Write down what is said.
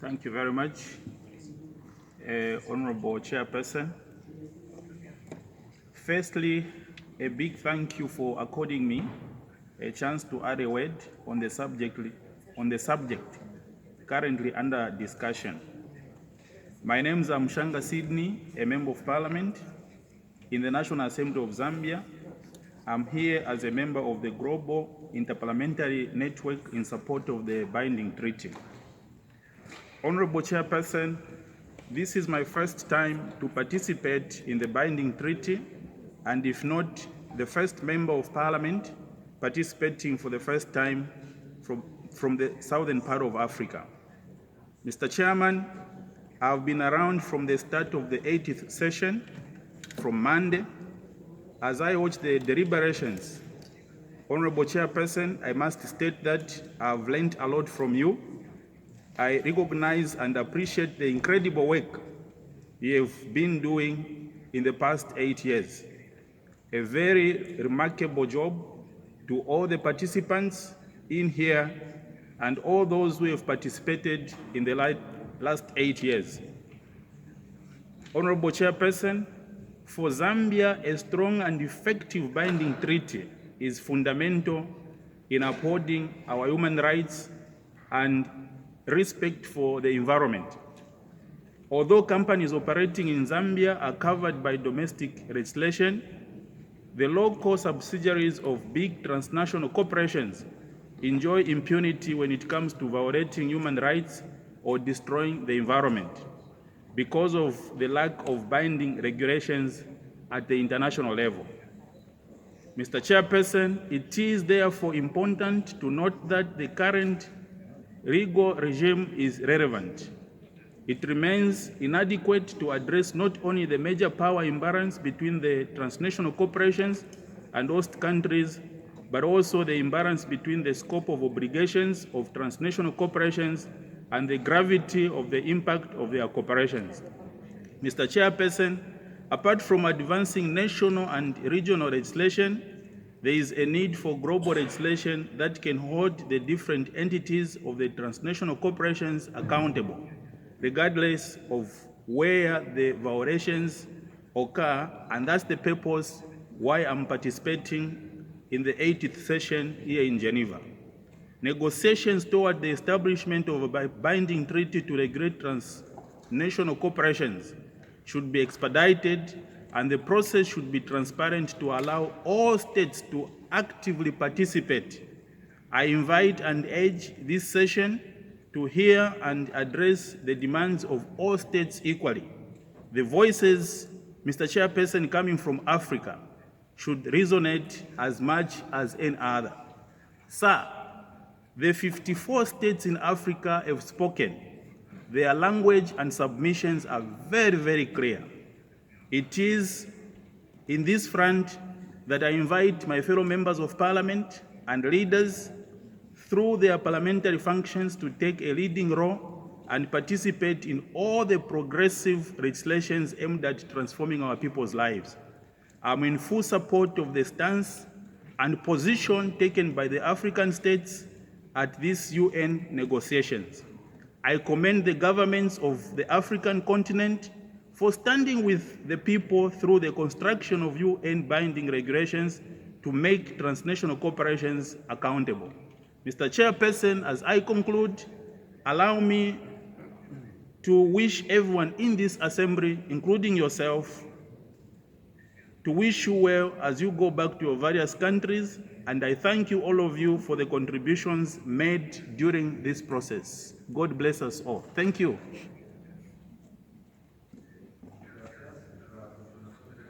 Thank you very much, Honorable Chairperson. Firstly, a big thank you for according me a chance to add a word on the subject currently under discussion. My name is Mushanga Sydney, a Member of Parliament in the National Assembly of Zambia. I'm here as a member of the Global Interparliamentary Network in support of the binding treaty. Honorable Chairperson, this is my first time to participate in the binding treaty, and if not, the first member of Parliament participating for the first time from the southern part of Africa. Mr. Chairman, I've been around from the start of the 80th session, from Monday. As I watch the deliberations, Honorable Chairperson, I must state that I've learned a lot from you. I recognize and appreciate the incredible work you have been doing in the past 8 years. A very remarkable job to all the participants in here and all those who have participated in the last 8 years. Honorable Chairperson, for Zambia, a strong and effective binding treaty is fundamental in upholding our human rights and respect for the environment. Although companies operating in Zambia are covered by domestic legislation, the local subsidiaries of big transnational corporations enjoy impunity when it comes to violating human rights or destroying the environment because of the lack of binding regulations at the international level. Mr. Chairperson, it is therefore important to note that the current legal regime is relevant. It remains inadequate to address not only the major power imbalance between the transnational corporations and host countries, but also the imbalance between the scope of obligations of transnational corporations and the gravity of the impact of their corporations. Mr. Chairperson, apart from advancing national and regional legislation, there is a need for global legislation that can hold the different entities of the transnational corporations accountable, regardless of where the violations occur, and that's the purpose why I'm participating in the 80th session here in Geneva. Negotiations toward the establishment of a binding treaty to regulate transnational corporations should be expedited, and the process should be transparent to allow all states to actively participate. I invite and urge this session to hear and address the demands of all states equally. The voices, Mr. Chairperson, coming from Africa should resonate as much as any other. Sir, the 54 states in Africa have spoken. Their language and submissions are very, very clear. It is in this front that I invite my fellow members of Parliament and leaders through their parliamentary functions to take a leading role and participate in all the progressive legislations aimed at transforming our people's lives. I'm in full support of the stance and position taken by the African states at these UN negotiations. I commend the governments of the African continent for standing with the people through the construction of UN binding regulations to make transnational corporations accountable. Mr. Chairperson, as I conclude, allow me to wish everyone in this assembly, including yourself, to wish you well as you go back to your various countries, and I thank you, all of you, for the contributions made during this process. God bless us all. Thank you.